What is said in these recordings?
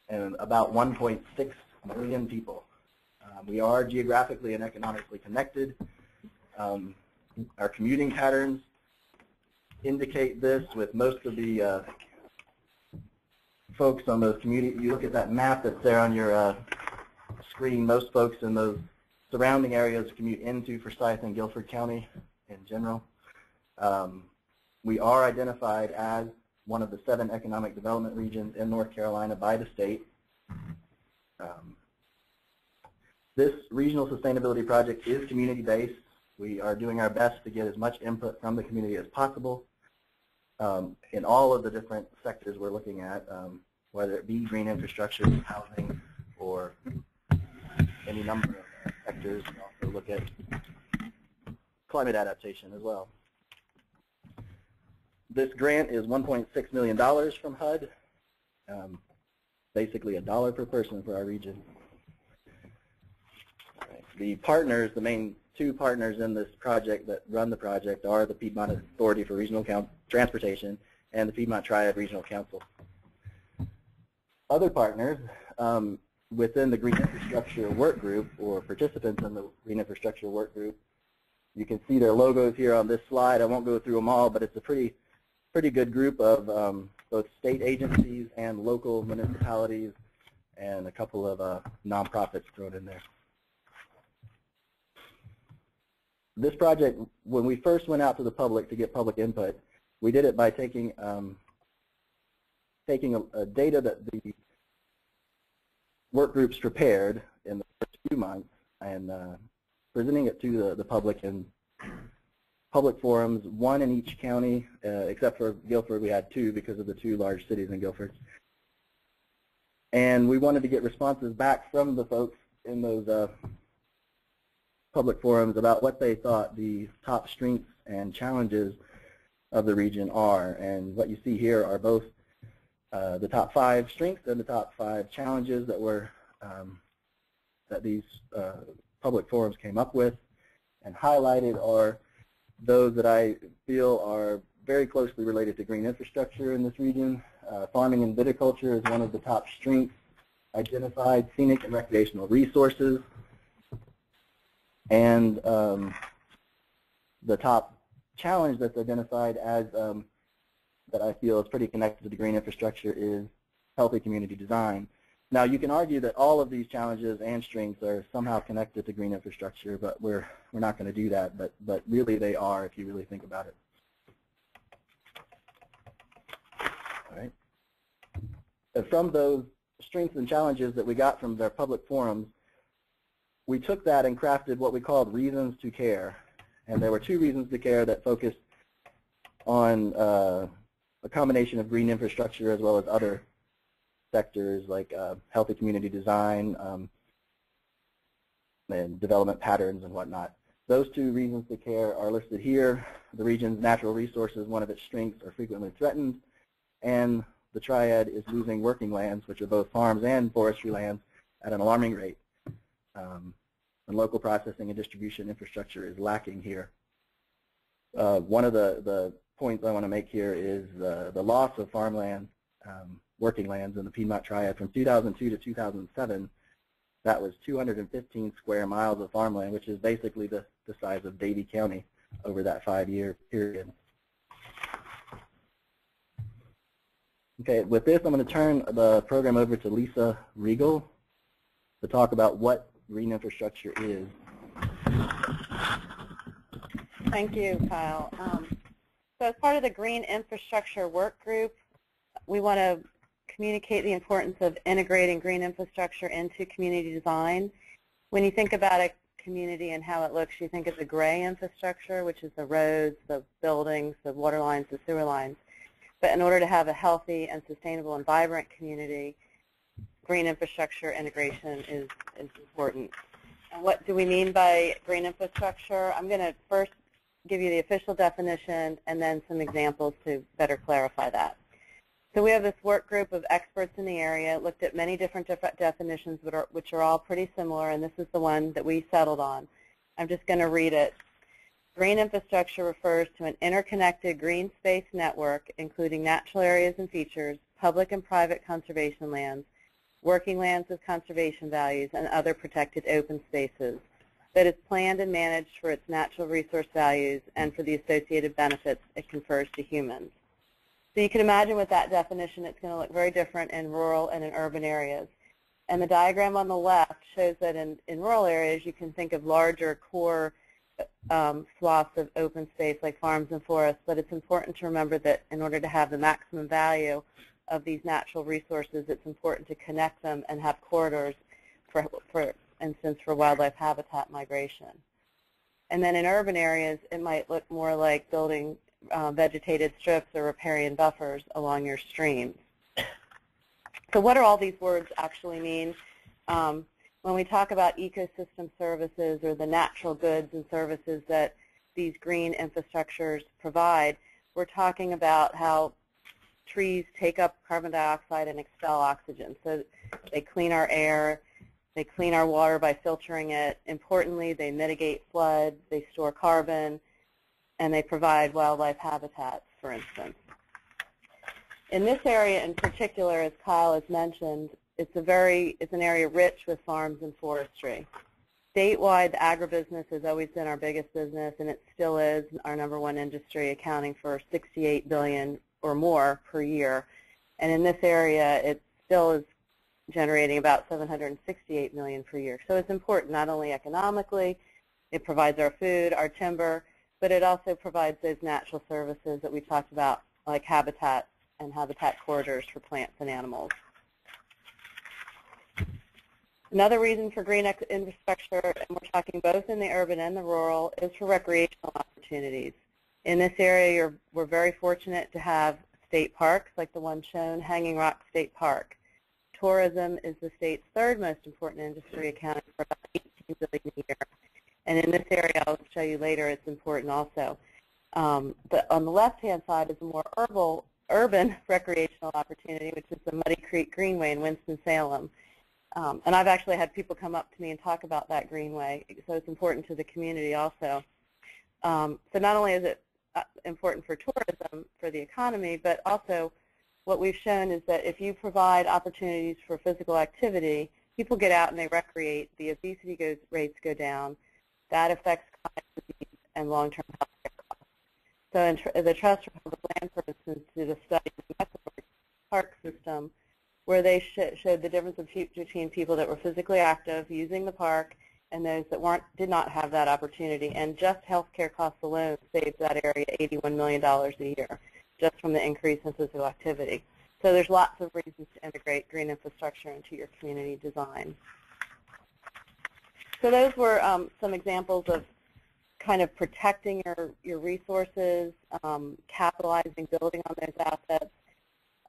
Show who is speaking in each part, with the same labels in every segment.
Speaker 1: and about 1.6 million people. We are geographically and economically connected. Our commuting patterns indicate this with most of the folks on those community. You look at that map that's there on your screen, most folks in those surrounding areas commute into Forsyth and Guilford County in general. We are identified as one of the 7 economic development regions in North Carolina by the state. This regional sustainability project is community-based. We are doing our best to get as much input from the community as possible in all of the different sectors we're looking at, whether it be green infrastructure, housing, or any number of sectors. We also look at climate adaptation as well. This grant is $1.6 million from HUD, basically $1 per person for our region. The partners, the main 2 partners in this project that run the project are the Piedmont Authority for Regional Transportation and the Piedmont Triad Regional Council. Other partners within the Green Infrastructure Work Group, or participants in the Green Infrastructure Work Group, you can see their logos here on this slide. I won't go through them all, but it's a pretty good group of both state agencies and local municipalities and a couple of nonprofits thrown in there. This project, when we first went out to the public to get public input, we did it by taking data that the work groups prepared in the first few months and presenting it to the public in public forums, 1 in each county, except for Guilford. We had 2 because of the 2 large cities in Guilford. And we wanted to get responses back from the folks in those public forums about what they thought the top strengths and challenges of the region are. And what you see here are both the top 5 strengths and the top 5 challenges that were that these public forums came up with. And highlighted are those that I feel are very closely related to green infrastructure in this region. Farming and viticulture is one of the top strengths identified, scenic and recreational resources. And the top challenge that's identified as that I feel is pretty connected to the green infrastructure is healthy community design. Now, you can argue that all of these challenges and strengths are somehow connected to green infrastructure, but we're not going to do that. But really, they are if you really think about it. All right. And from those strengths and challenges that we got from their public forums, we took that and crafted what we called reasons to care. And there were 2 reasons to care that focused on a combination of green infrastructure as well as other sectors like healthy community design and development patterns and whatnot. Those 2 reasons to care are listed here. The region's natural resources, one of its strengths, are frequently threatened, and the triad is losing working lands, which are both farms and forestry lands, at an alarming rate. And local processing and distribution infrastructure is lacking here. One of the points I want to make here is the loss of farmland, working lands in the Piedmont Triad from 2002 to 2007. That was 215 square miles of farmland, which is basically the size of Davie County over that 5-year period. Okay, with this, I'm going to turn the program over to Lisa Regal to talk about what green infrastructure is.
Speaker 2: Thank you, Kyle. So as part of the Green Infrastructure Work Group, we want to communicate the importance of integrating green infrastructure into community design. When you think about a community and how it looks, you think of the gray infrastructure, which is the roads, the buildings, the water lines, the sewer lines. But in order to have a healthy and sustainable and vibrant community, green infrastructure integration is important. And what do we mean by green infrastructure? I'm going to first give you the official definition and then some examples to better clarify that. So we have this work group of experts in the area, looked at many different definitions which are all pretty similar, and this is the one that we settled on. I'm just going to read it. Green infrastructure refers to an interconnected green space network, including natural areas and features, public and private conservation lands, working lands with conservation values, and other protected open spaces that is planned and managed for its natural resource values and for the associated benefits it confers to humans. So you can imagine with that definition, it's going to look very different in rural and in urban areas. And the diagram on the left shows that in rural areas, you can think of larger core swaths of open space like farms and forests, but it's important to remember that in order to have the maximum value of these natural resources, it's important to connect them and have corridors, for instance, for wildlife habitat migration. And then in urban areas, it might look more like building vegetated strips or riparian buffers along your streams. So what do all these words actually mean? When we talk about ecosystem services or the natural goods and services that these green infrastructures provide, we're talking about how trees take up carbon dioxide and expel oxygen. So they clean our air, they clean our water by filtering it. Importantly, they mitigate floods, they store carbon, and they provide wildlife habitats, for instance. In this area in particular, as Kyle has mentioned, it's an area rich with farms and forestry. Statewide, agribusiness has always been our biggest business, and it still is our #1 industry, accounting for $68 billion or more per year. And in this area, it still is generating about $768 million per year. So it's important not only economically, it provides our food, our timber, but it also provides those natural services that we talked about, like habitat and habitat corridors for plants and animals. Another reason for green infrastructure, and we're talking both in the urban and the rural, is for recreational opportunities. In this area, we're very fortunate to have state parks like the one shown, Hanging Rock State Park. Tourism is the state's third most important industry, accounting for about $18 billion a year. And in this area, I'll show you later, it's important also. But on the left-hand side is a more urban recreational opportunity, which is the Muddy Creek Greenway in Winston-Salem. And I've actually had people come up to me and talk about that greenway, so it's important to the community also. So not only is it important for tourism, for the economy, but also what we've shown is that if you provide opportunities for physical activity, people get out and they recreate, the obesity rates go down, that affects chronic disease and long-term health care costs. So the Trust for Public Land, for instance, did a study in the Mecklenburg Park system where they showed the difference between people that were physically active using the park and those that did not have that opportunity. And just health care costs alone saved that area $81 million a year, just from the increase in physical activity. So there's lots of reasons to integrate green infrastructure into your community design. So those were some examples of kind of protecting your resources, capitalizing, building on those assets.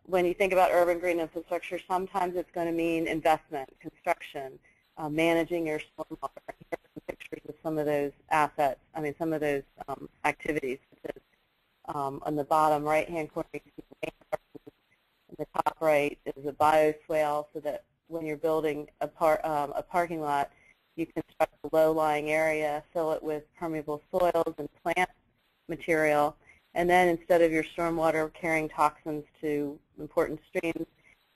Speaker 2: When you think about urban green infrastructure, sometimes it's going to mean investment, construction, managing your stormwater. Here are some pictures of some of those assets, some of those activities. On the bottom right-hand corner, you can see the main parking. In the top right is a bioswale, so that when you're building a parking lot, you construct a low-lying area, fill it with permeable soils and plant material, and then instead of your stormwater carrying toxins to important streams,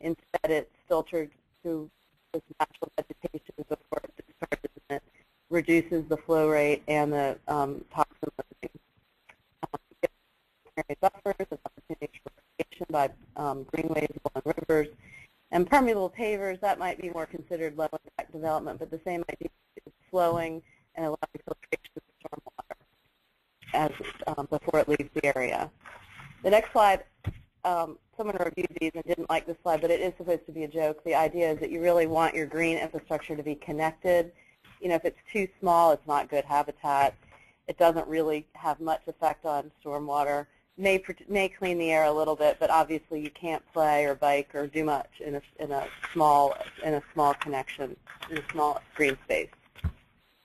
Speaker 2: instead it's filtered through this natural vegetation before it discharges, and it reduces the flow rate and the toxin loading. Buffers and opportunities for recreation by greenways along rivers. And permeable pavers, that might be more considered low impact development, but the same idea is slowing and allowing filtration of stormwater before it leaves the area. The next slide, someone reviewed these and didn't like this slide, but it is supposed to be a joke. The idea is that you really want your green infrastructure to be connected. If it's too small, it's not good habitat. It doesn't really have much effect on stormwater. May clean the air a little bit, but obviously you can't play or bike or do much in a small connection, in a small green space.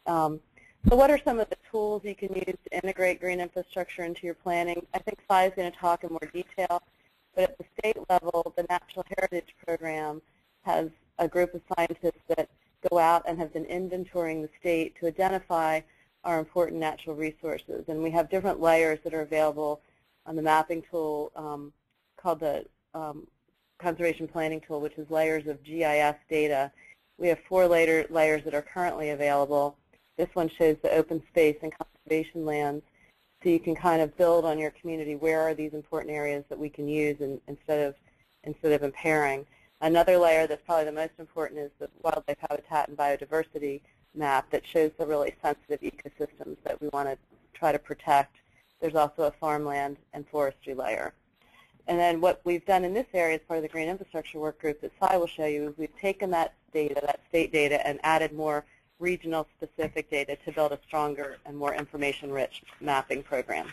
Speaker 2: So what are some of the tools you can use to integrate green infrastructure into your planning? I think Sai is going to talk in more detail, but at the state level, the Natural Heritage Program has a group of scientists that go out and have been inventorying the state to identify our important natural resources. And we have different layers that are available on the mapping tool called the conservation planning tool, which is layers of GIS data. We have 4 layers that are currently available. This one shows the open space and conservation lands, so you can kind of build on your community. Where are these important areas that we can use instead of impairing? Another layer that's probably the most important is the wildlife habitat and biodiversity map that shows the really sensitive ecosystems that we want to try to protect. There's also a farmland and forestry layer. And then what we've done in this area as part of the Green Infrastructure Work Group that Cy will show you is we've taken that data, that state data, and added more regional specific data to build a stronger and more information-rich mapping program.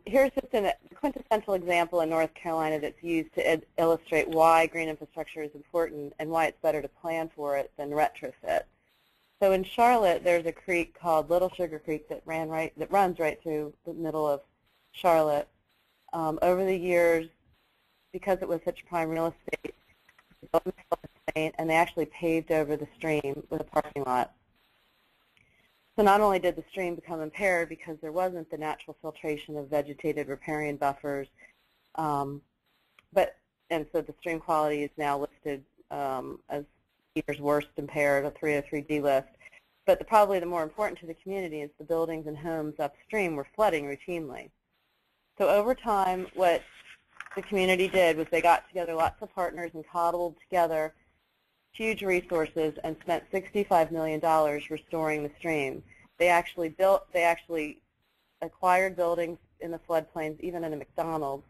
Speaker 2: Here's just a quintessential example in North Carolina that's used to illustrate why green infrastructure is important and why it's better to plan for it than retrofit. So in Charlotte, there's a creek called Little Sugar Creek that runs right through the middle of Charlotte. Over the years, because it was such prime real estate, they built a floodplain, and they actually paved over the stream with a parking lot. So not only did the stream become impaired because there wasn't the natural filtration of vegetated riparian buffers, and so the stream quality is now listed as year's worst impaired, a 303D list. But probably the more important to the community is the buildings and homes upstream were flooding routinely. So over time, what the community did was they got together lots of partners and cobbled together huge resources and spent $65 million restoring the stream. They actually acquired buildings in the floodplains, even in a McDonald's,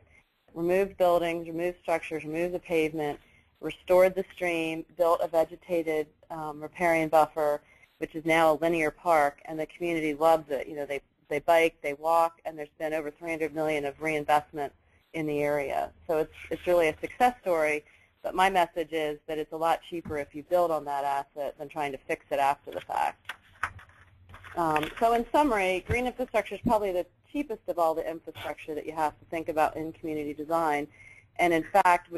Speaker 2: removed buildings, removed structures, removed the pavement, restored the stream, built a vegetated riparian buffer, which is now a linear park, and the community loves it. You know, they bike, they walk, and there's been over $300 million of reinvestment in the area. So it's really a success story. But my message is that it's a lot cheaper if you build on that asset than trying to fix it after the fact. So in summary, green infrastructure is probably the cheapest of all the infrastructure that you have to think about in community design. And in fact,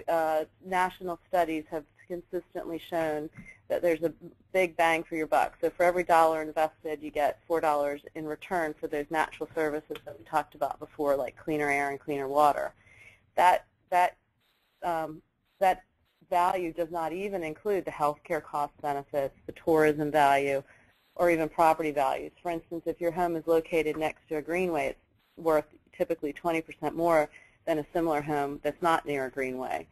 Speaker 2: national studies have consistently shown that there's a big bang for your buck. So for every dollar invested, you get $4 in return for those natural services that we talked about before, like cleaner air and cleaner water. That value does not even include the healthcare cost benefits, the tourism value, or even property values. For instance, if your home is located next to a greenway, it's worth typically 20% more than a similar home that's not near a greenway.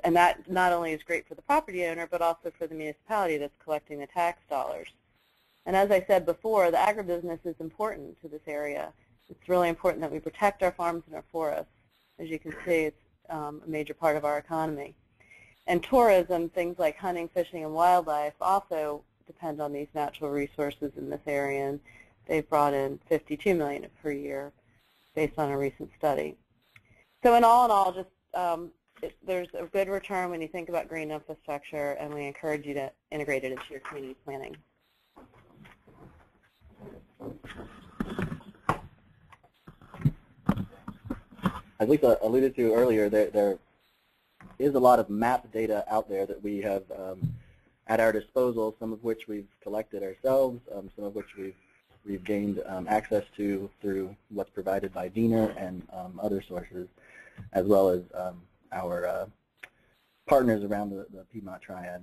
Speaker 2: And that not only is great for the property owner, but also for the municipality that's collecting the tax dollars. And as I said before, the agribusiness is important to this area. It's really important that we protect our farms and our forests. As you can see, it's a major part of our economy. And tourism, things like hunting, fishing, and wildlife also depend on these natural resources in this area, and they've brought in $52 million per year based on a recent study. So in all, just there's a good return when you think about green infrastructure, and we encourage you to integrate it into your community planning.
Speaker 1: As Lisa alluded to earlier, there is a lot of map data out there that we have at our disposal, some of which we've collected ourselves, some of which we've gained access to through what's provided by DENR and other sources, as well as our partners around the Piedmont Triad.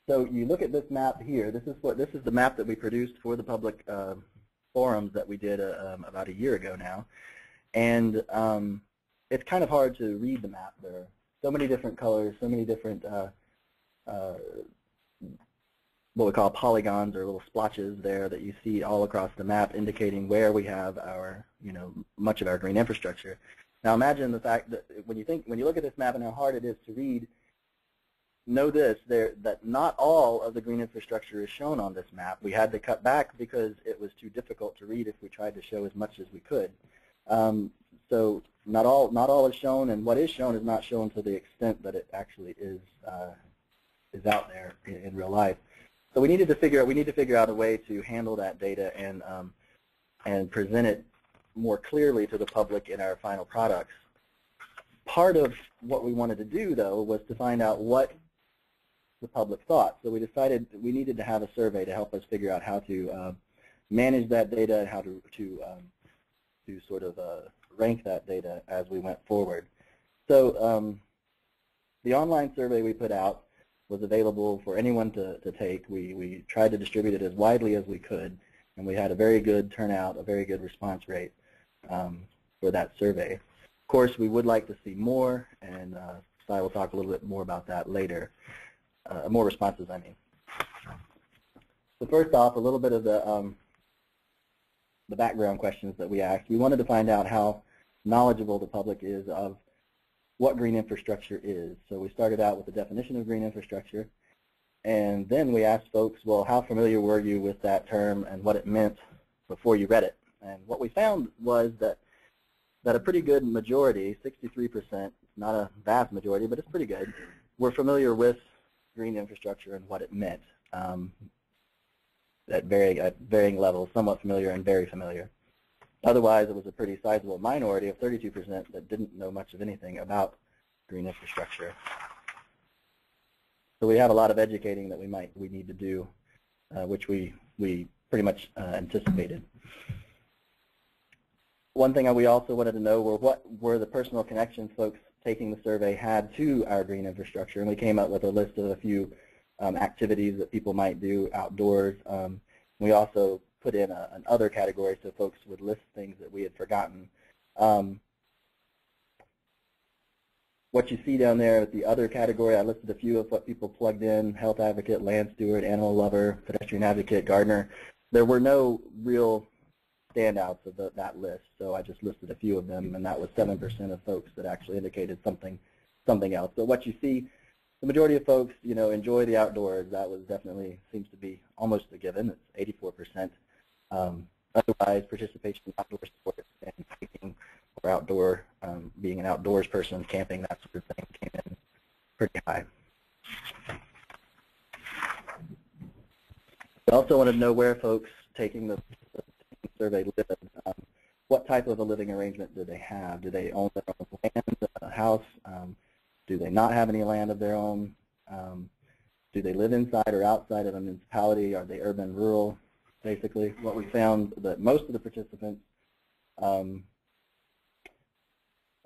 Speaker 1: So you look at this map here. This is the map that we produced for the public forums that we did about a year ago now, and it's kind of hard to read the map. There are so many different colors, so many different what we call polygons or little splotches there that you see all across the map, indicating where we have our, much of our green infrastructure. Now imagine the fact that when you look at this map and how hard it is to read, know this, that not all of the green infrastructure is shown on this map. We had to cut back because it was too difficult to read if we tried to show as much as we could. So not all is shown, and what is shown is not shown to the extent that it actually is out there in real life. So we need to figure out a way to handle that data and present it more clearly to the public in our final products. Part of what we wanted to do, though, was to find out what the public thought. So we decided we needed to have a survey to help us figure out how to manage that data and how to sort of rank that data as we went forward. So the online survey we put out was available for anyone to take. We tried to distribute it as widely as we could, and we had a very good turnout, a very good response rate for that survey. Of course, we would like to see more, and I will talk a little bit more about that later. More responses, I mean. So first off, a little bit of the background questions that we asked. We wanted to find out how knowledgeable the public is of what green infrastructure is. So we started out with the definition of green infrastructure, and then we asked folks, well, how familiar were you with that term and what it meant before you read it? And what we found was that a pretty good majority, 63%, not a vast majority, but it's pretty good, were familiar with green infrastructure and what it meant at varying levels, somewhat familiar and very familiar. Otherwise, it was a pretty sizable minority of 32% that didn't know much of anything about green infrastructure. So we have a lot of educating that we need to do, which we pretty much anticipated. One thing we also wanted to know were what were the personal connections folks taking the survey had to our green infrastructure, and we came up with a list of a few activities that people might do outdoors. We also put in an other category so folks would list things that we had forgotten. What you see down there at the other category, I listed a few of what people plugged in: health advocate, land steward, animal lover, pedestrian advocate, gardener. There were no real standouts of that list, so I just listed a few of them, and that was 7% of folks that actually indicated something else. So what you see, the majority of folks, enjoy the outdoors. That was definitely seems to be almost a given. It's 84%. Otherwise, participation in outdoor sports and hiking or outdoor, being an outdoors person, camping, that sort of thing came in pretty high. We also wanted to know where folks taking the survey live. What type of a living arrangement do they have? Do they own their own land, a house? Do they not have any land of their own? Do they live inside or outside of a municipality? Are they urban, rural? Basically, what we found that most of the participants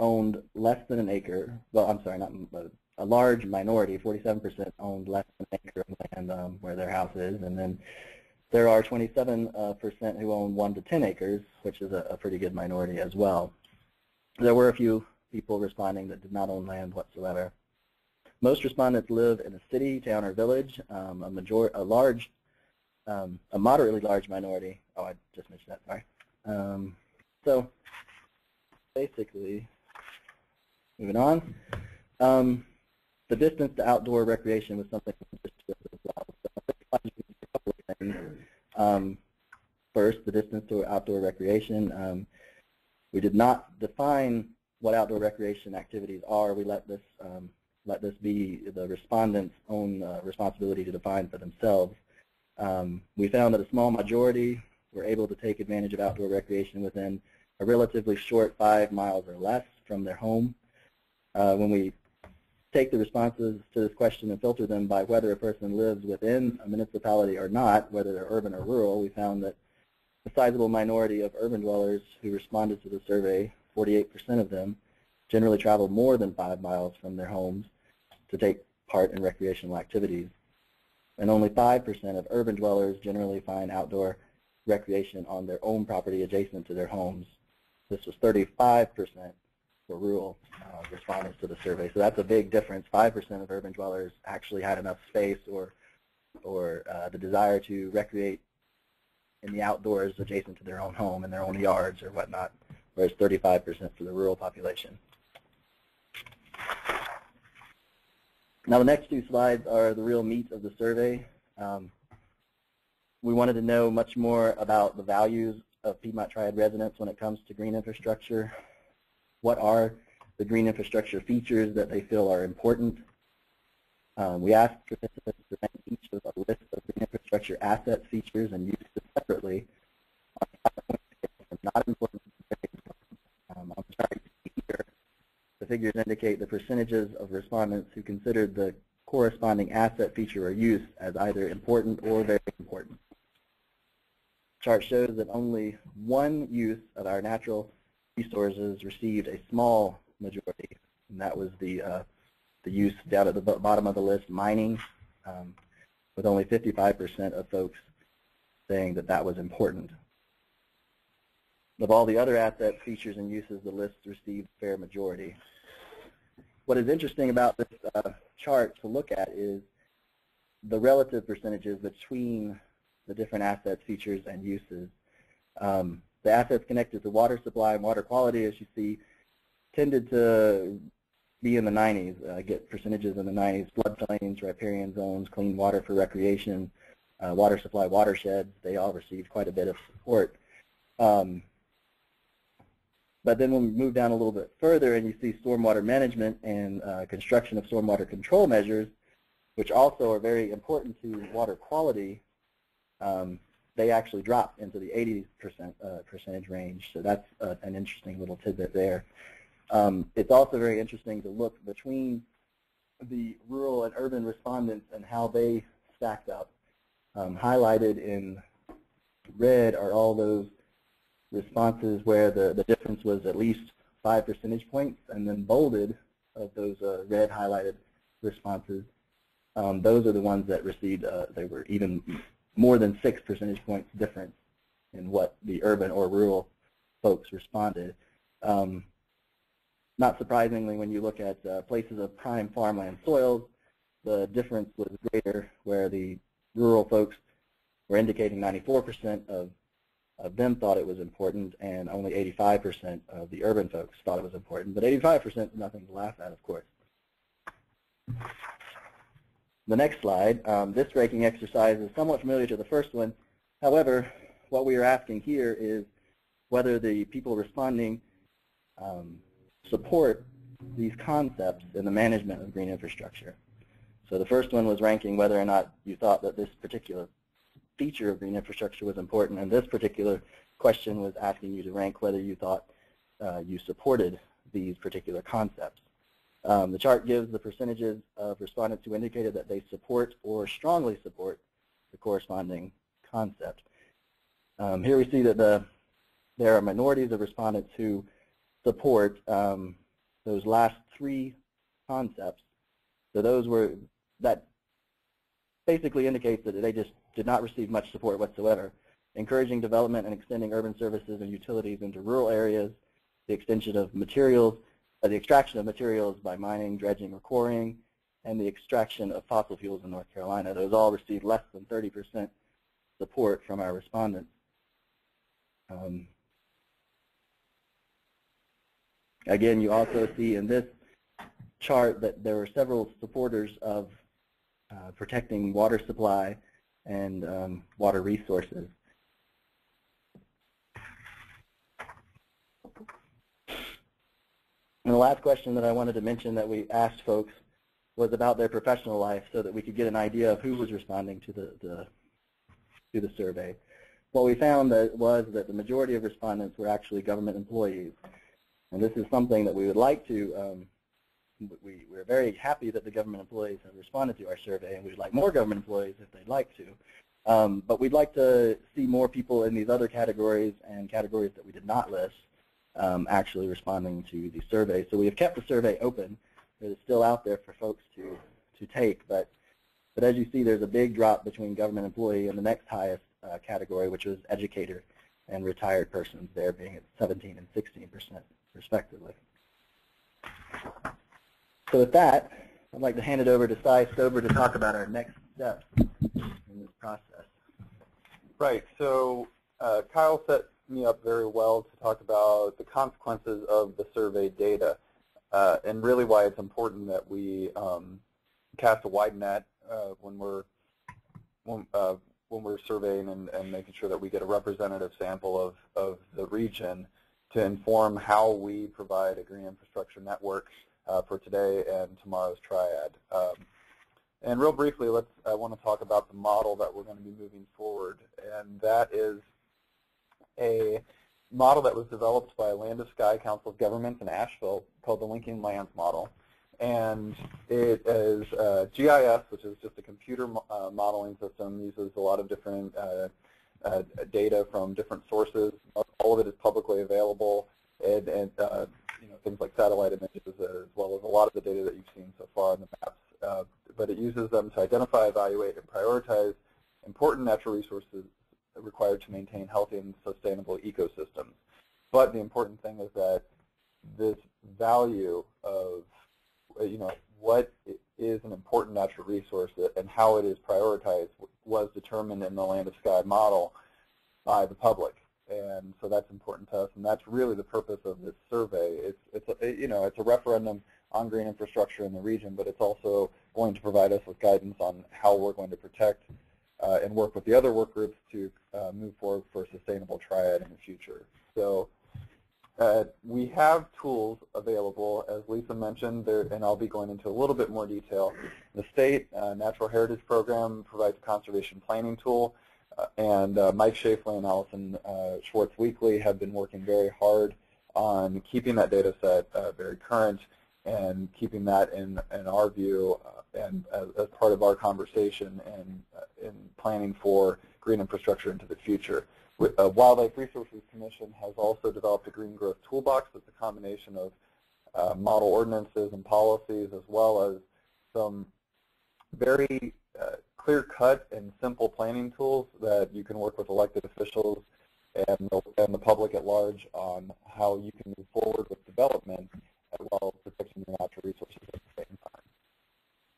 Speaker 1: owned less than an acre. Well, I'm sorry, not a large minority, 47% owned less than an acre of land where their house is, and then there are 27% who own 1 to 10 acres, which is a pretty good minority as well. There were a few people responding that did not own land whatsoever. Most respondents live in a city, town, or village. A moderately large minority. Oh, I just mentioned that. Sorry. So basically, moving on. The distance to outdoor recreation was something as well. First, the distance to outdoor recreation. We did not define what outdoor recreation activities are. We let this be the respondents' own responsibility to define for themselves. We found that a small majority were able to take advantage of outdoor recreation within a relatively short 5 miles or less from their home. When we take the responses to this question and filter them by whether a person lives within a municipality or not, whether they're urban or rural, we found that a sizable minority of urban dwellers who responded to the survey, 48% of them, generally travel more than 5 miles from their homes to take part in recreational activities. And only 5% of urban dwellers generally find outdoor recreation on their own property adjacent to their homes. This was 35% for rural respondents to the survey. So that's a big difference. 5% of urban dwellers actually had enough space or the desire to recreate in the outdoors adjacent to their own home, in their own yards or whatnot, whereas 35% for the rural population. Now the next 2 slides are the real meat of the survey. We wanted to know much more about the values of Piedmont Triad residents when it comes to green infrastructure. What are the green infrastructure features that they feel are important? We asked participants to rank each of a list of green infrastructure assets, features, and uses separately on a 5-point scale from not important to very important. On the chart you see here, the figures indicate the percentages of respondents who considered the corresponding asset, feature, or use as either important or very important. The chart shows that only one use of our natural resources received a small majority, and that was the use down at the bottom of the list, mining, with only 55% of folks saying that that was important. Of all the other assets, features, and uses, the list received a fair majority. What is interesting about this chart to look at is the relative percentages between the different assets, features, and uses. The assets connected to water supply and water quality, as you see, tended to be in the 90s, get percentages in the 90s, floodplains, riparian zones, clean water for recreation, water supply watersheds. They all received quite a bit of support. But then when we move down a little bit further and you see stormwater management and construction of stormwater control measures, which also are very important to water quality, they actually drop into the 80% percentage range. So that's an interesting little tidbit there. It's also very interesting to look between the rural and urban respondents and how they stacked up. Highlighted in red are all those responses where the difference was at least 5 percentage points, and then bolded of those red highlighted responses, those are the ones that received, they were even more than 6 percentage points difference in what the urban or rural folks responded. Not surprisingly, when you look at places of prime farmland soils, the difference was greater, where the rural folks were indicating 94% of them thought it was important, and only 85% of the urban folks thought it was important. But 85% is nothing to laugh at, of course. The next slide, this ranking exercise is somewhat familiar to the first one. However, what we are asking here is whether the people responding support these concepts in the management of green infrastructure. So the first one was ranking whether or not you thought that this particular feature of green infrastructure was important, and this particular question was asking you to rank whether you thought you supported these particular concepts. The chart gives the percentages of respondents who indicated that they support or strongly support the corresponding concept. Here we see that there are minorities of respondents who support those last 3 concepts. So that basically indicates that they just did not receive much support whatsoever. Encouraging development and extending urban services and utilities into rural areas, the extension of materials, the extraction of materials by mining, dredging, or quarrying, and the extraction of fossil fuels in North Carolina. Those all received less than 30% support from our respondents. Again, you also see in this chart that there were several supporters of protecting water supply and water resources. And the last question that I wanted to mention that we asked folks was about their professional life, so that we could get an idea of who was responding to the survey. What we found was that the majority of respondents were actually government employees. And this is something that we would like to, we're very happy that the government employees have responded to our survey, and we'd like more government employees if they'd like to. But we'd like to see more people in these other categories and categories that we did not list actually responding to the survey. So we have kept the survey open. It is still out there for folks to take, but as you see, there's a big drop between government employee and the next highest category, which was educator and retired persons, there being at 17 and 16% respectively. So with that, I'd like to hand it over to Cy Stober to talk about our next steps in this process.
Speaker 3: Right. So Kyle set me up very well to talk about the consequences of the survey data, and really why it's important that we cast a wide net when we're surveying and making sure that we get a representative sample of the region to inform how we provide a green infrastructure network for today and tomorrow's triad. And real briefly, I want to talk about the model that we're going to be moving forward, and that is a model that was developed by Land of Sky Council of Governments in Asheville called the Linking Lands Model. And it is GIS, which is just a computer modeling system, uses a lot of different data from different sources. All of it is publicly available. And things like satellite images, as well as a lot of the data that you've seen so far on the maps. But it uses them to identify, evaluate, and prioritize important natural resources required to maintain healthy and sustainable ecosystems. But the important thing is that this value of, what is an important natural resource and how it is prioritized was determined in the land of sky model by the public. And so that's important to us, and that's really the purpose of this survey. It's a referendum on green infrastructure in the region, but it's also going to provide us with guidance on how we're going to protect and work with the other work groups to move forward for a sustainable triad in the future. So we have tools available, as Lisa mentioned, and I'll be going into a little bit more detail. The State Natural Heritage Program provides a conservation planning tool, and Mike Schafley and Allison Schwartz-Weekly have been working very hard on keeping that data set very current and keeping that in our view and as part of our conversation and in planning for green infrastructure into the future. Wildlife Resources Commission has also developed a green growth toolbox that's a combination of model ordinances and policies, as well as some very clear-cut and simple planning tools that you can work with elected officials and the public at large on how you can move forward with development while protecting your natural resources at the same time.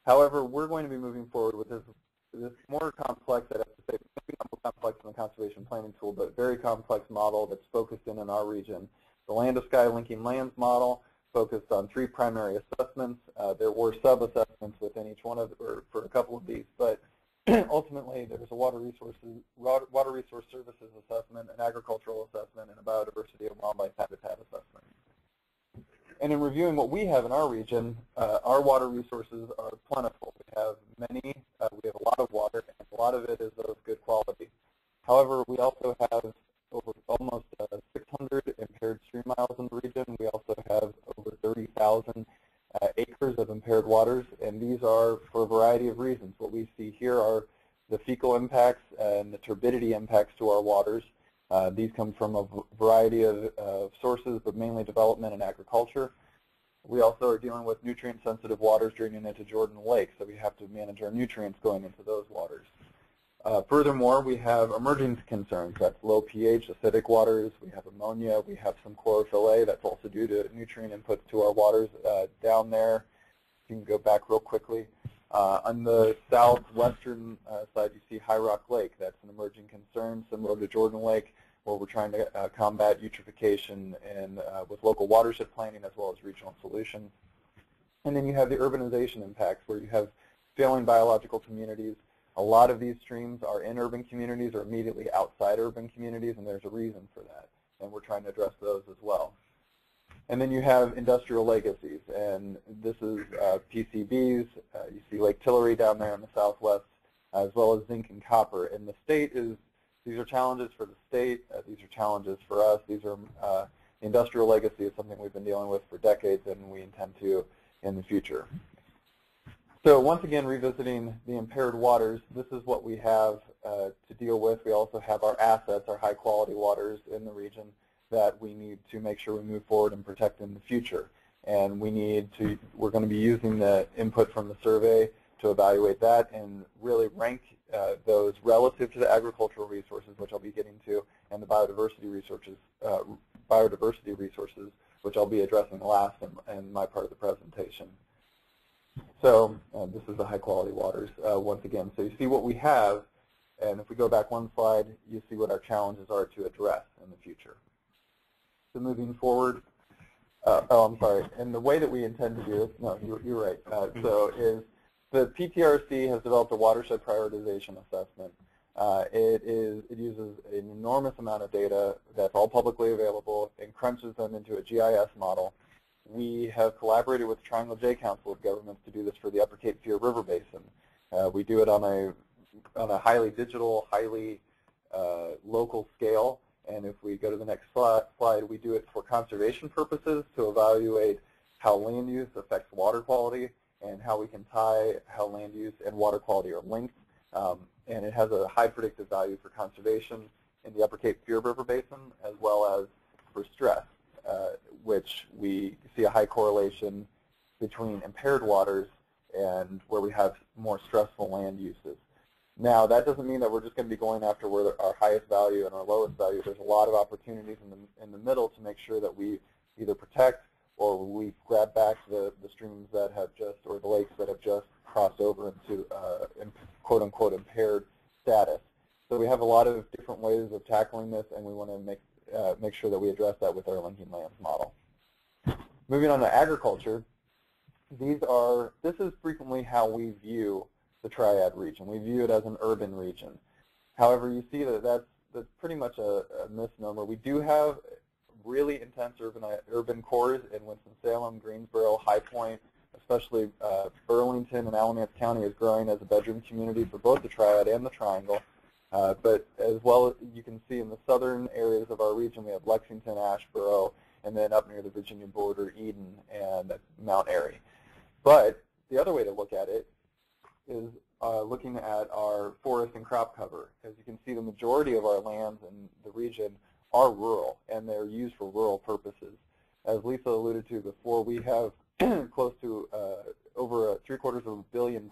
Speaker 3: However, we're going to be moving forward with this more complex, I'd have to say, maybe not more complex than the conservation planning tool, but very complex model that's focused in our region. The land of sky linking lands model focused on 3 primary assessments. There were sub-assessments within each one of, or for a couple of these, but ultimately there's a water resource services assessment, an agricultural assessment, and a biodiversity and wildlife habitat assessment. And in reviewing what we have in our region, our water resources are plentiful. We have we have a lot of water, and a lot of it is of good quality. However, we also have over almost 600 impaired stream miles in the region. We also have over 30,000 acres of impaired waters, and these are for a variety of reasons. What we see here are the fecal impacts and the turbidity impacts to our waters. These come from a variety of sources, but mainly development and agriculture. We also are dealing with nutrient-sensitive waters draining into Jordan Lake, so we have to manage our nutrients going into those waters. Furthermore, we have emerging concerns. That's low pH, acidic waters. We have ammonia. We have some chlorophyll A. That's also due to nutrient inputs to our waters down there. You can go back real quickly. On the southwestern side, you see High Rock Lake. That's an emerging concern, similar to Jordan Lake, where we're trying to combat eutrophication and with local watershed planning as well as regional solutions. And then you have the urbanization impacts, where you have failing biological communities. A lot of these streams are in urban communities or immediately outside urban communities, and there's a reason for that, and we're trying to address those as well. And then you have industrial legacies, and this is PCBs. You see Lake Tillery down there in the southwest, as well as zinc and copper. And the state is, these are challenges for the state. These are challenges for us. These are industrial legacy is something we've been dealing with for decades, and we intend to in the future. So once again, revisiting the impaired waters, this is what we have to deal with. We also have our assets, our high-quality waters in the region that we need to make sure we move forward and protect in the future. And we're going to be using the input from the survey to evaluate that and really rank those relative to the agricultural resources, which I'll be getting to, and the biodiversity resources, which I'll be addressing last in my part of the presentation. So this is the high-quality waters once again. So you see what we have, and if we go back one slide, you see what our challenges are to address in the future. So moving forward, I'm sorry, and the way that we intend to do this, no, you're right, is the PTRC has developed a watershed prioritization assessment. It uses an enormous amount of data that's all publicly available and crunches them into a GIS model. We have collaborated with the Triangle J Council of Governments to do this for the Upper Cape Fear River Basin. We do it on a highly digital, highly local scale. And if we go to the next slide, we do it for conservation purposes to evaluate how land use affects water quality and how we can tie how land use and water quality are linked. And it has a high predictive value for conservation in the Upper Cape Fear River Basin as well as for stress. which we see a high correlation between impaired waters and where we have more stressful land uses. Now, that doesn't mean that we're just going to be going after where our highest value and our lowest value. There's a lot of opportunities in the middle to make sure that we either protect or we grab back the streams that have just, or the lakes that have just crossed over into quote-unquote impaired status. So we have a lot of different ways of tackling this, and we want to make sure that we address that with our linking lands model. Moving on to agriculture, this is frequently how we view the Triad region. We view it as an urban region. However, you see that that's pretty much a misnomer. We do have really intense urban cores in Winston-Salem, Greensboro, High Point, especially Burlington and Alamance County is growing as a bedroom community for both the Triad and the Triangle. But as well as you can see in the southern areas of our region, we have Lexington, Asheboro, and then up near the Virginia border, Eden and Mount Airy. But the other way to look at it is looking at our forest and crop cover. As you can see, the majority of our lands in the region are rural, and they're used for rural purposes. As Lisa alluded to before, we have close to over $750 million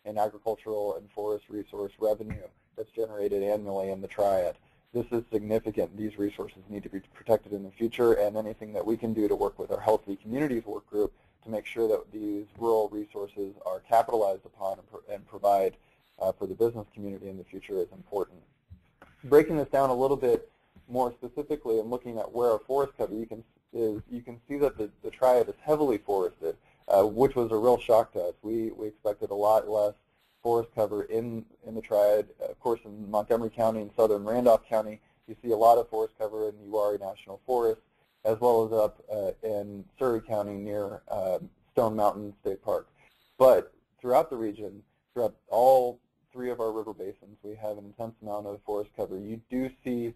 Speaker 3: in agricultural and forest resource revenue that's generated annually in the Triad. This is significant. These resources need to be protected in the future, and anything that we can do to work with our Healthy Communities work group to make sure that these rural resources are capitalized upon and provide for the business community in the future is important. Breaking this down a little bit more specifically and looking at where our forest cover, you can see that the Triad is heavily forested, which was a real shock to us. We expected a lot less forest cover in the Triad. Of course, in Montgomery County and southern Randolph County, you see a lot of forest cover in the Uwharrie National Forest, as well as up in Surrey County near Stone Mountain State Park. But throughout the region, throughout all three of our river basins, we have an intense amount of forest cover. You do see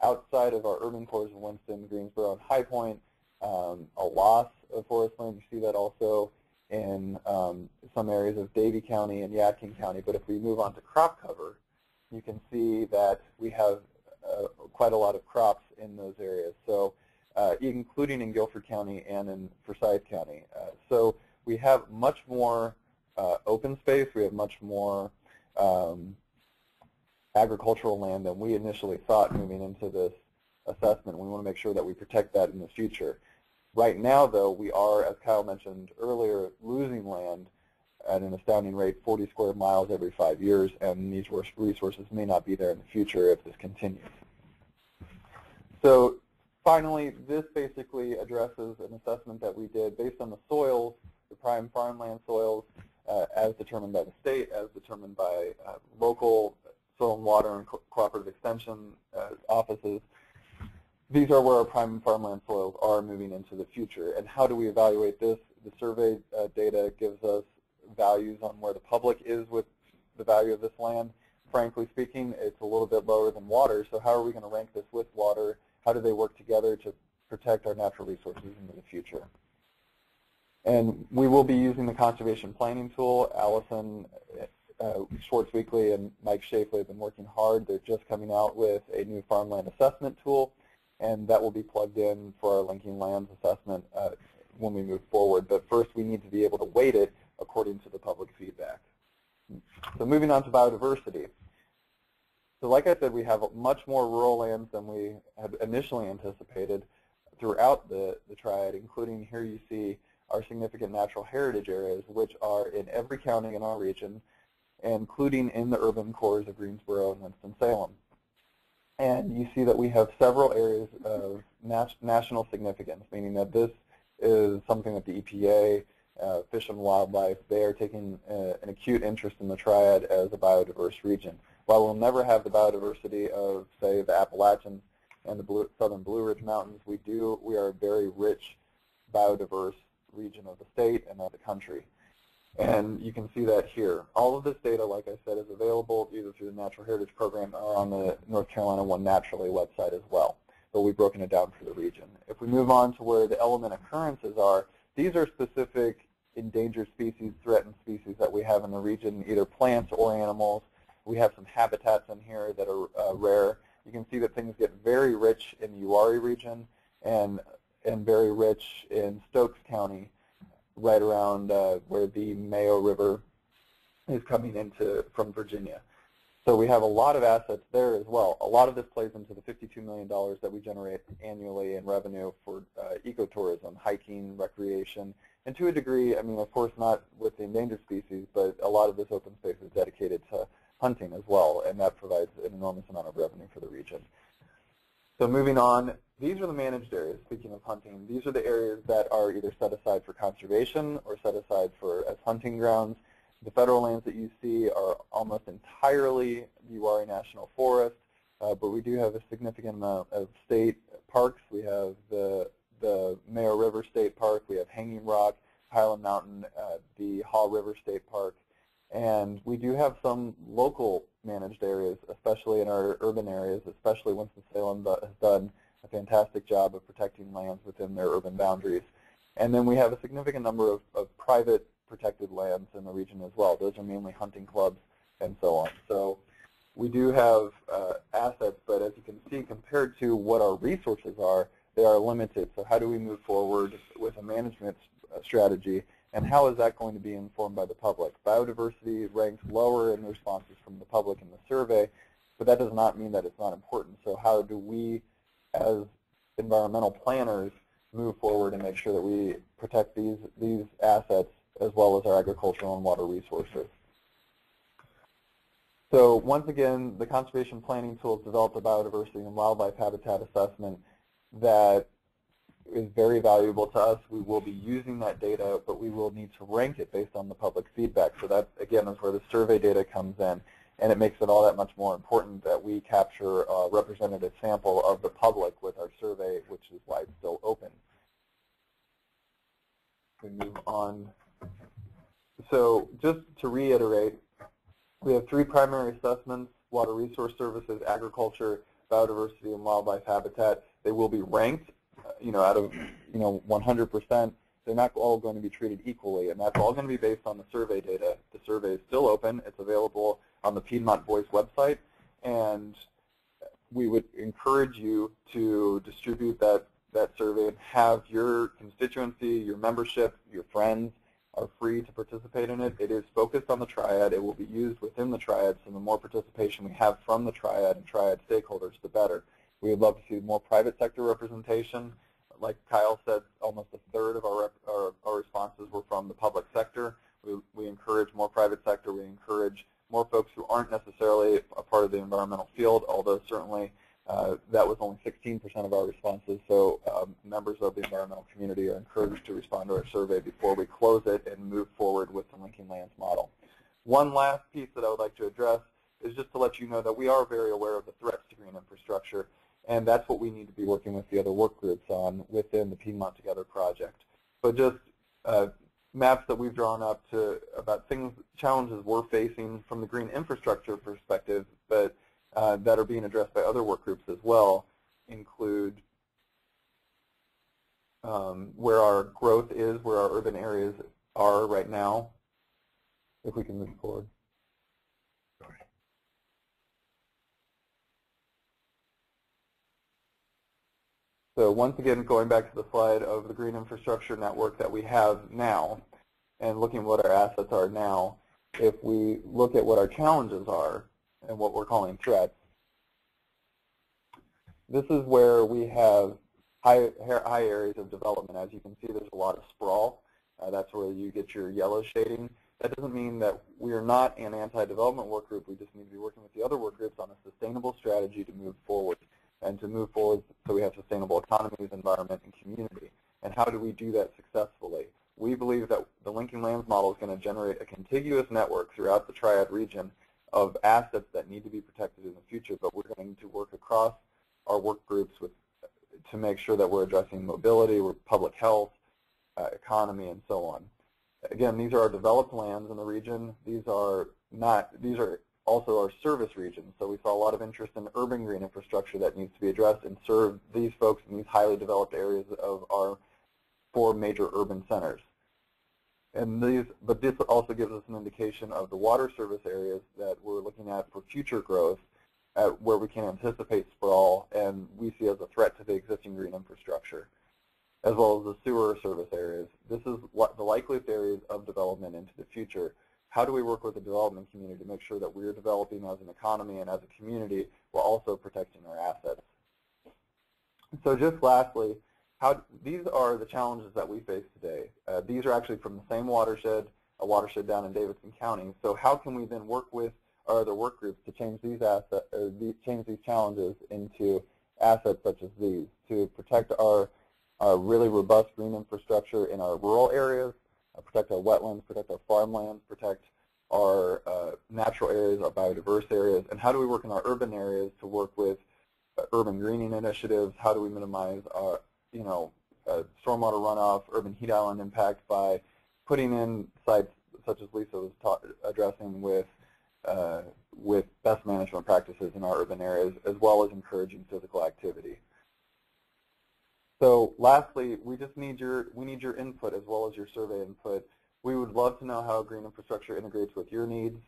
Speaker 3: outside of our urban cores of Winston, Greensboro, and High Point, a loss of forest land. You see that also in some areas of Davie County and Yadkin County. But if we move on to crop cover, you can see that we have quite a lot of crops in those areas, so including in Guilford County and in Forsyth County. So we have much more open space. We have much more agricultural land than we initially thought moving into this assessment. We want to make sure that we protect that in the future. Right now, though, we are, as Kyle mentioned earlier, losing land at an astounding rate, 40 square miles every 5 years, and these resources may not be there in the future if this continues. So finally, this basically addresses an assessment that we did based on the soils, the prime farmland soils, as determined by the state, as determined by local soil and water and cooperative extension offices. These are where our prime farmland soils are moving into the future. And how do we evaluate this? The survey data gives us values on where the public is with the value of this land. Frankly speaking, it's a little bit lower than water, so how are we going to rank this with water? How do they work together to protect our natural resources into the future? And we will be using the conservation planning tool. Allison Schwartz-Weekly and Mike Shafley have been working hard. They're just coming out with a new farmland assessment tool, and that will be plugged in for our linking lands assessment when we move forward. But first, we need to be able to weight it according to the public feedback. So moving on to biodiversity. So like I said, we have much more rural lands than we had initially anticipated throughout the Triad, including here you see our significant natural heritage areas, which are in every county in our region, including in the urban cores of Greensboro and Winston-Salem. And you see that we have several areas of national significance, meaning that this is something that the EPA, Fish and Wildlife, they are taking an acute interest in the Triad as a biodiverse region. While we'll never have the biodiversity of, say, the Appalachians and the southern Blue Ridge Mountains, we are a very rich, biodiverse region of the state and of the country. And you can see that here. All of this data, like I said, is available either through the Natural Heritage Program or on the North Carolina One Naturally website as well. But we've broken it down for the region. If we move on to where the element occurrences are, these are specific endangered species, threatened species that we have in the region, either plants or animals. We have some habitats in here that are rare. You can see that things get very rich in the Uwharrie region, and and very rich in Stokes County, right around where the Mayo River is coming into from Virginia. So we have a lot of assets there as well. A lot of this plays into the $52 million that we generate annually in revenue for ecotourism, hiking, recreation, and to a degree, I mean, of course not with the endangered species, but a lot of this open space is dedicated to hunting as well, and that provides an enormous amount of revenue for the region. So moving on, these are the managed areas, speaking of hunting. These are the areas that are either set aside for conservation or set aside for as hunting grounds. The federal lands that you see are almost entirely Uwharrie National Forest, but we do have a significant amount of state parks. We have the Mayo River State Park, we have Hanging Rock, Highland Mountain, the Haw River State Park, and we do have some local managed areas, especially in our urban areas, especially Winston-Salem has done a fantastic job of protecting lands within their urban boundaries. And then we have a significant number of private protected lands in the region as well. Those are mainly hunting clubs and so on. So we do have assets, but as you can see, compared to what our resources are, they are limited. So how do we move forward with a management strategy, and how is that going to be informed by the public? Biodiversity ranks lower in the responses from the public in the survey, but that does not mean that it's not important. So how do we, as environmental planners, move forward and make sure that we protect these assets as well as our agricultural and water resources? So once again, the conservation planning tools developed a biodiversity and wildlife habitat assessment that is very valuable to us. We will be using that data, but we will need to rank it based on the public feedback. So that, again, is where the survey data comes in, and it makes it all that much more important that we capture a representative sample of the public with our survey, which is why it's still open. We move on. So just to reiterate, we have 3 primary assessments: water resource services, agriculture, biodiversity, and wildlife habitat. They will be ranked, out of 100%. They're not all going to be treated equally, and that's all going to be based on the survey data. The survey is still open. It's available on the Piedmont Voice website, and we would encourage you to distribute that survey and have your constituency, your membership, your friends are free to participate in it. It is focused on the triad. It will be used within the triad, so the more participation we have from the triad and triad stakeholders, the better. We would love to see more private sector representation. Like Kyle said, almost a third of our responses were from the public sector. We encourage more private sector. We encourage more folks who aren't necessarily a part of the environmental field, although certainly that was only 16% of our responses. So members of the environmental community are encouraged to respond to our survey before we close it and move forward with the linking lands model. One last piece that I would like to address is just to let you know that we are very aware of the threats to green infrastructure, and that's what we need to be working with the other work groups on within the Piedmont Together project. So just maps that we've drawn up about challenges we're facing from the green infrastructure perspective, but that are being addressed by other work groups as well, include where our growth is, where our urban areas are right now. If we can move forward. So once again, going back to the slide of the green infrastructure network that we have now and looking at what our assets are now, if we look at what our challenges are and what we're calling threats, this is where we have high areas of development. As you can see, there's a lot of sprawl. That's where you get your yellow shading. That doesn't mean that we are not an anti-development work group. We just need to be working with the other work groups on a sustainable strategy to move forward. And to move forward so we have sustainable economies, environment, and community. And how do we do that successfully? We believe that the linking lands model is going to generate a contiguous network throughout the triad region of assets that need to be protected in the future, but we're going to work across our work groups to make sure that we're addressing mobility, public health, economy, and so on. Again, these are our developed lands in the region. These are also our service regions. So we saw a lot of interest in urban green infrastructure that needs to be addressed and serve these folks in these highly developed areas of our 4 major urban centers. But this also gives us an indication of the water service areas that we're looking at for future growth, where we can anticipate sprawl and we see as a threat to the existing green infrastructure. as well as the sewer service areas. This is what the likeliest areas of development into the future. How do we work with the development community to make sure that we're developing as an economy and as a community while also protecting our assets? So just lastly, these are the challenges that we face today. These are actually from the same watershed, a watershed down in Davidson County. So how can we then work with our other work groups to change these change these challenges into assets such as these to protect our really robust green infrastructure in our rural areas, protect our wetlands, protect our farmlands, protect our natural areas, our biodiverse areas, and how do we work in our urban areas to work with urban greening initiatives? How do we minimize our, stormwater runoff, urban heat island impact by putting in sites such as Lisa was addressing with best management practices in our urban areas, as well as encouraging physical activity. So lastly, we need your input as well as your survey input. We would love to know how green infrastructure integrates with your needs,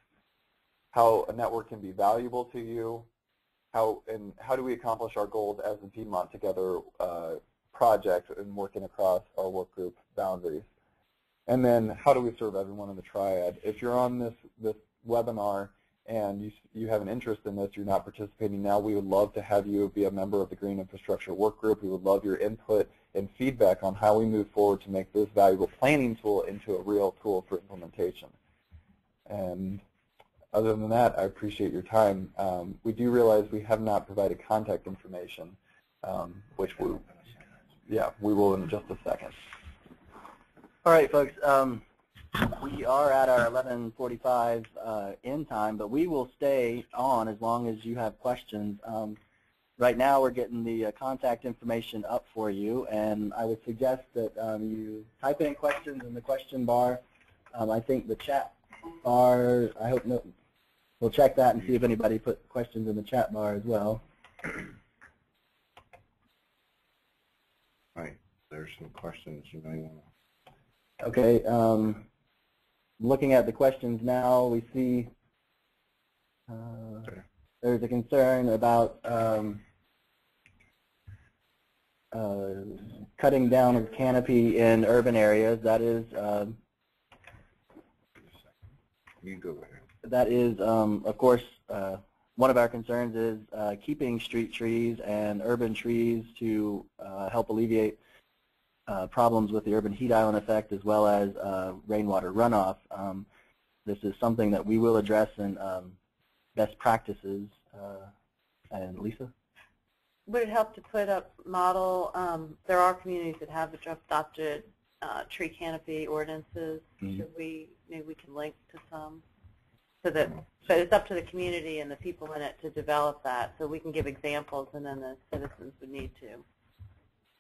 Speaker 3: how a network can be valuable to you, how do we accomplish our goals as the Piedmont Together project and working across our work group boundaries. And then how do we serve everyone in the triad? If you're on this webinar and you have an interest in this, you're not participating now, we would love to have you be a member of the Green Infrastructure Work Group. We would love your input and feedback on how we move forward to make this valuable planning tool into a real tool for implementation. And other than that, I appreciate your time. We do realize we have not provided contact information, which we will in just a second.
Speaker 1: All right, folks. We are at our 11:45 end time, but we will stay on as long as you have questions. Right now, we're getting the contact information up for you, and I would suggest that you type in questions in the question bar. I think the chat bar, I hope we'll check that and see if anybody put questions in the chat bar as well.
Speaker 4: Right, there's some questions you may want to.
Speaker 1: Okay. Looking at the questions now, we see there's a concern about cutting down of canopy in urban areas. That is,
Speaker 4: you go ahead.
Speaker 1: That is, of course, one of our concerns is keeping street trees and urban trees to help alleviate problems with the urban heat island effect as well as rainwater runoff. This is something that we will address in best practices. And Lisa?
Speaker 2: Would it help to put up model, there are communities that have adopted tree canopy ordinances.
Speaker 1: Mm-hmm.
Speaker 2: Maybe we can link to some. But it's up to the community and the people in it to develop that, so we can give examples, and then the citizens would need to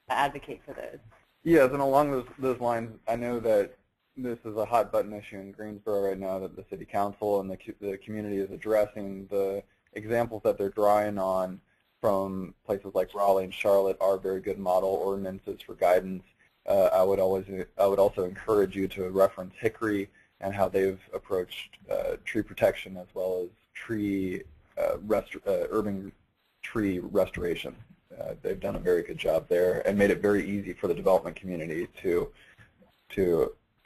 Speaker 2: advocate for those.
Speaker 3: Yes, and along those lines, I know that this is a hot button issue in Greensboro right now that the City Council and the community is addressing. The examples that they're drawing on from places like Raleigh and Charlotte are very good model ordinances for guidance. I would also encourage you to reference Hickory and how they've approached tree protection as well as urban tree restoration. They've done a very good job there and made it very easy for the development community to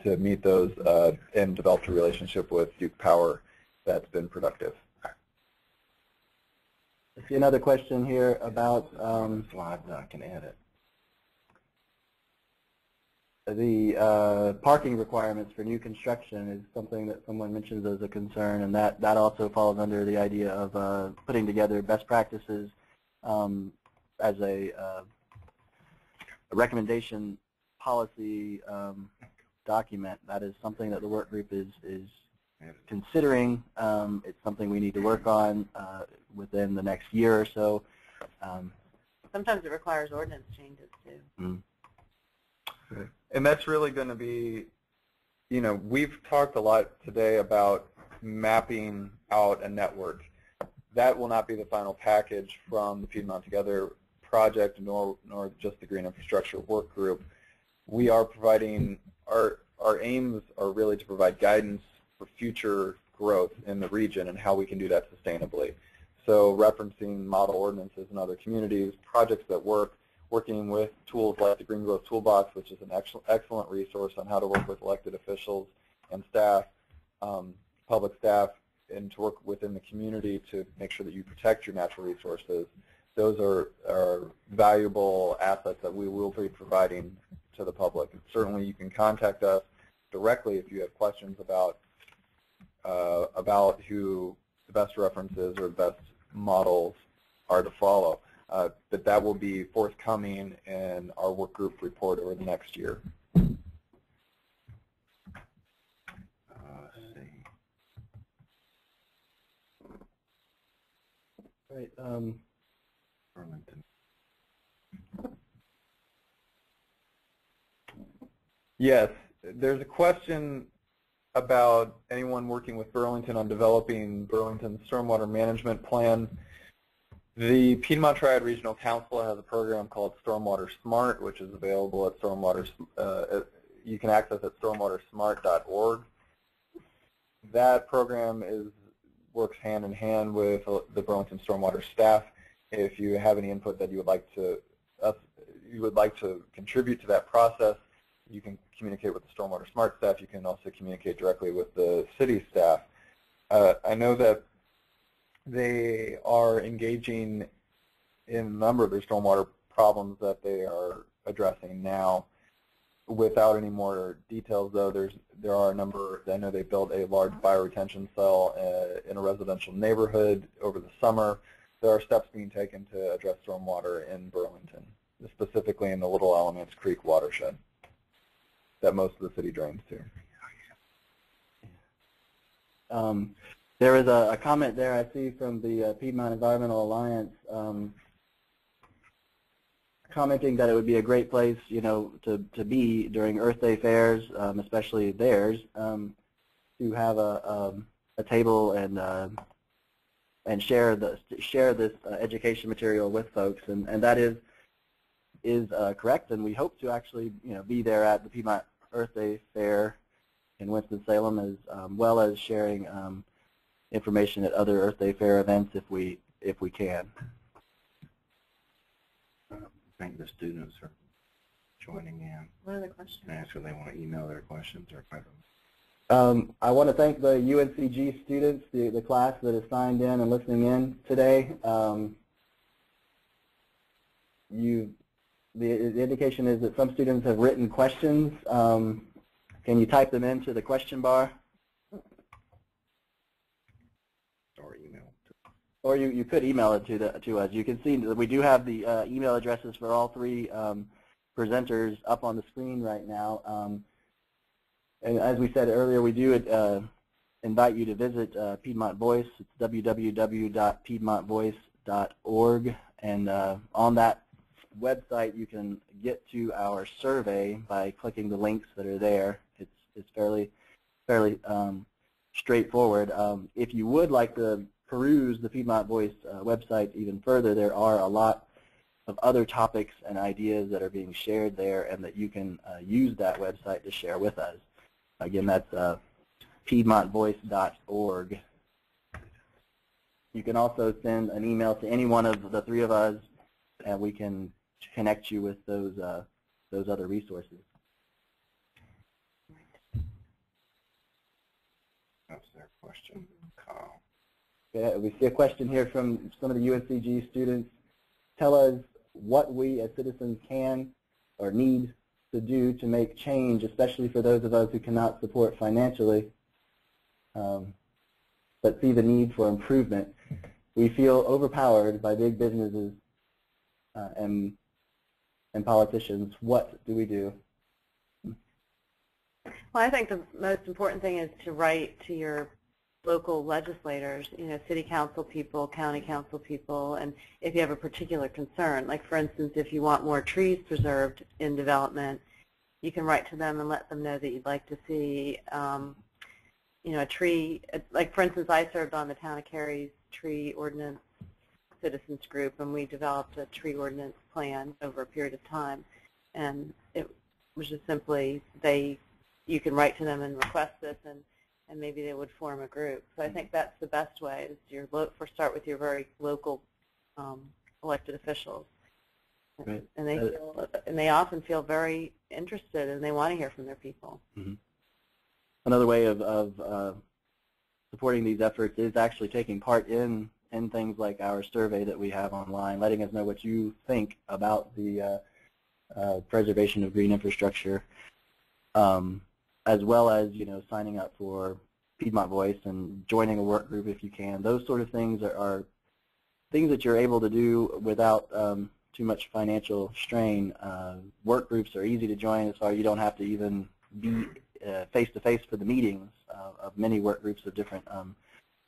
Speaker 3: meet those and develop a relationship with Duke Power that's been productive.
Speaker 1: I see another question here about
Speaker 4: slide that I can edit.
Speaker 1: The parking requirements for new construction is something that someone mentions as a concern, and that also falls under the idea of putting together best practices as a recommendation policy document. That is something that the work group is considering. It's something we need to work on within the next year or so.
Speaker 2: Sometimes it requires ordinance changes too.
Speaker 1: Mm.
Speaker 3: And that's really going to be, we've talked a lot today about mapping out a network. That will not be the final package from the Piedmont Together project, nor just the Green Infrastructure Work Group. We are providing, our aims are really to provide guidance for future growth in the region and how we can do that sustainably. So referencing model ordinances in other communities, projects that work, working with tools like the Green Growth Toolbox, which is an excellent resource on how to work with elected officials and staff, public staff, and to work within the community to make sure that you protect your natural resources. Those are valuable assets that we will be providing to the public. And certainly you can contact us directly if you have questions about who the best references or the best models are to follow. But that will be forthcoming in our work group report over the next year.
Speaker 1: Right.
Speaker 4: Burlington.
Speaker 3: Yes, there's a question about anyone working with Burlington on developing Burlington's stormwater management plan. The Piedmont Triad Regional Council has a program called Stormwater Smart, which is available at you can access at stormwatersmart.org. That program works hand in hand with the Burlington Stormwater staff. If you have any input that you would like to contribute to that process, you can communicate with the Stormwater Smart staff. You can also communicate directly with the city staff. I know that they are engaging in a number of their stormwater problems that they are addressing now. Without any more details, though, there are a number. I know they built a large bioretention cell in a residential neighborhood over the summer. There are steps being taken to address stormwater in Burlington, specifically in the Little Alamance Creek watershed that most of the city drains to.
Speaker 1: There is a comment there I see from the Piedmont Environmental Alliance commenting that it would be a great place, to be during Earth Day fairs, especially theirs, to have a table and share this education material with folks, and that is correct, and we hope to actually be there at the Piedmont Earth Day Fair in Winston-Salem, as well as sharing information at other Earth Day Fair events if we can.
Speaker 4: I think the students are joining in.
Speaker 2: What are the questions?
Speaker 4: Actually, they want to email their questions or
Speaker 1: I want to thank the UNCG students, the class that has signed in and listening in today. The indication is that some students have written questions. Can you type them into the question bar?
Speaker 4: or email.
Speaker 1: Or you could email it to us. You can see that we do have the email addresses for all three presenters up on the screen right now. And as we said earlier, we do invite you to visit Piedmont Voice. It's www.piedmontvoice.org. And on that website, you can get to our survey by clicking the links that are there. It's fairly straightforward. If you would like to peruse the Piedmont Voice website even further, there are a lot of other topics and ideas that are being shared there, and that you can use that website to share with us. Again, that's piedmontvoice.org. You can also send an email to any one of the three of us, and we can connect you with those other resources.
Speaker 4: That's their question, Kyle.
Speaker 1: Okay, we see a question here from some of the UNCG students. Tell us what we as citizens can or need to do to make change, especially for those of us who cannot support financially, but see the need for improvement. We feel overpowered by big businesses and politicians. What do we do?
Speaker 2: Well, I think the most important thing is to write to your local legislators, city council people, county council people, and if you have a particular concern, like for instance, if you want more trees preserved in development, you can write to them and let them know that you'd like to see, a tree, like for instance, I served on the town of Cary's tree ordinance citizens group, and we developed a tree ordinance plan over a period of time, and it was just simply you can write to them and request this, and maybe they would form a group. So I think that's the best way, is start with your very local elected officials.
Speaker 1: Right.
Speaker 2: And they often feel very interested, and they want to hear from their people.
Speaker 1: Mm-hmm. Another way of supporting these efforts is actually taking part in things like our survey that we have online, letting us know what you think about the preservation of green infrastructure, as well as signing up for Piedmont Voice and joining a work group if you can. Those sort of things are things that you're able to do without too much financial strain. Work groups are easy to join as far as you don't have to even be face-to-face for the meetings of many work groups of different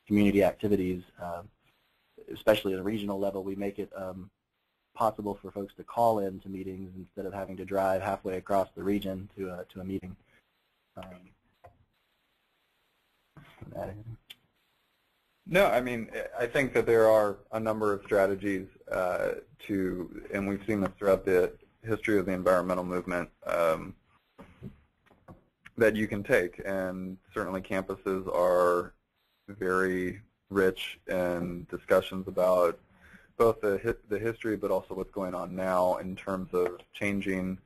Speaker 1: community activities. Especially at a regional level, we make it possible for folks to call in to meetings instead of having to drive halfway across the region to a meeting.
Speaker 3: No, I mean, I think that there are a number of strategies and we've seen this throughout the history of the environmental movement, that you can take, and certainly campuses are very rich in discussions about both the history but also what's going on now in terms of changing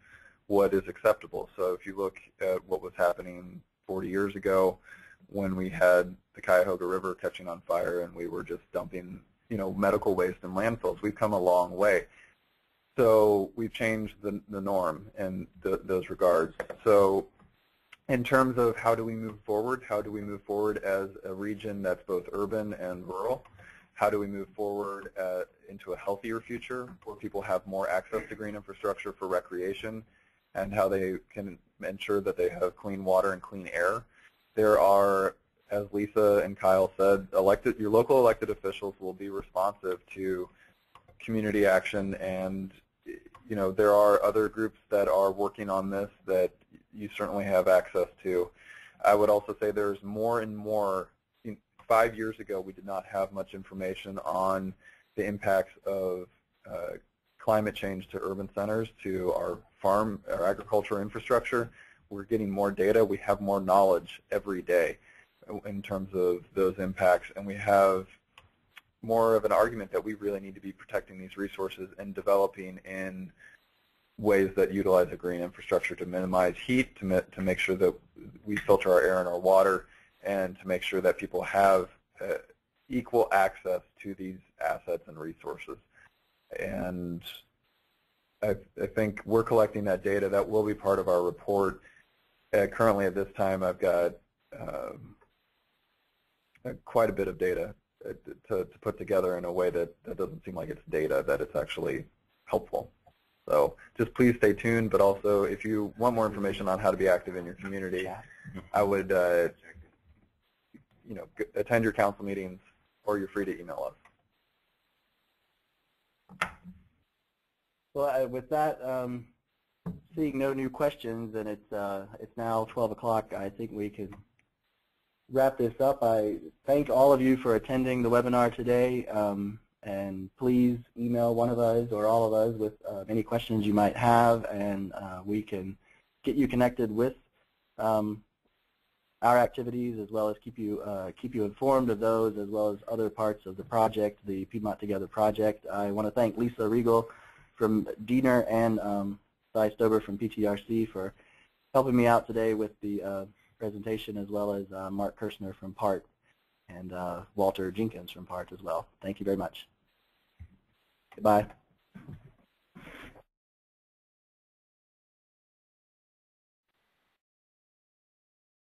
Speaker 3: what is acceptable. So if you look at what was happening 40 years ago when we had the Cuyahoga River catching on fire and we were just dumping medical waste in landfills, we've come a long way. So we've changed the norm in those regards. So in terms of how do we move forward as a region that's both urban and rural? How do we move forward into a healthier future where people have more access to green infrastructure for recreation, and how they can ensure that they have clean water and clean air? There are, as Lisa and Kyle said, your local elected officials will be responsive to community action, and there are other groups that are working on this that you certainly have access to. I would also say there's more and more. 5 years ago, we did not have much information on the impacts of climate change to urban centers, to our agricultural infrastructure. We're getting more data. We have more knowledge every day in terms of those impacts, and we have more of an argument that we really need to be protecting these resources and developing in ways that utilize a green infrastructure to minimize heat, to make sure that we filter our air and our water, and to make sure that people have equal access to these assets and resources. And I think we're collecting that data. That will be part of our report. Currently at this time, I've got quite a bit of data to put together in a way that doesn't seem like it's data, that it's actually helpful. So just please stay tuned, but also if you want more information on how to be active in your community, I would attend your council meetings, or you're free to email us.
Speaker 1: Well, with that, seeing no new questions, and it's now 12 o'clock, I think we can wrap this up. I thank all of you for attending the webinar today, and please email one of us or all of us with any questions you might have, and we can get you connected with our activities, as well as keep you informed of those, as well as other parts of the project, the Piedmont Together project. I want to thank Lisa Riegel from Diener and Cy Stober from PTRC for helping me out today with the presentation, as well as Mark Kirshner from PART and Walter Jenkins from PART as well. Thank you very much. Goodbye.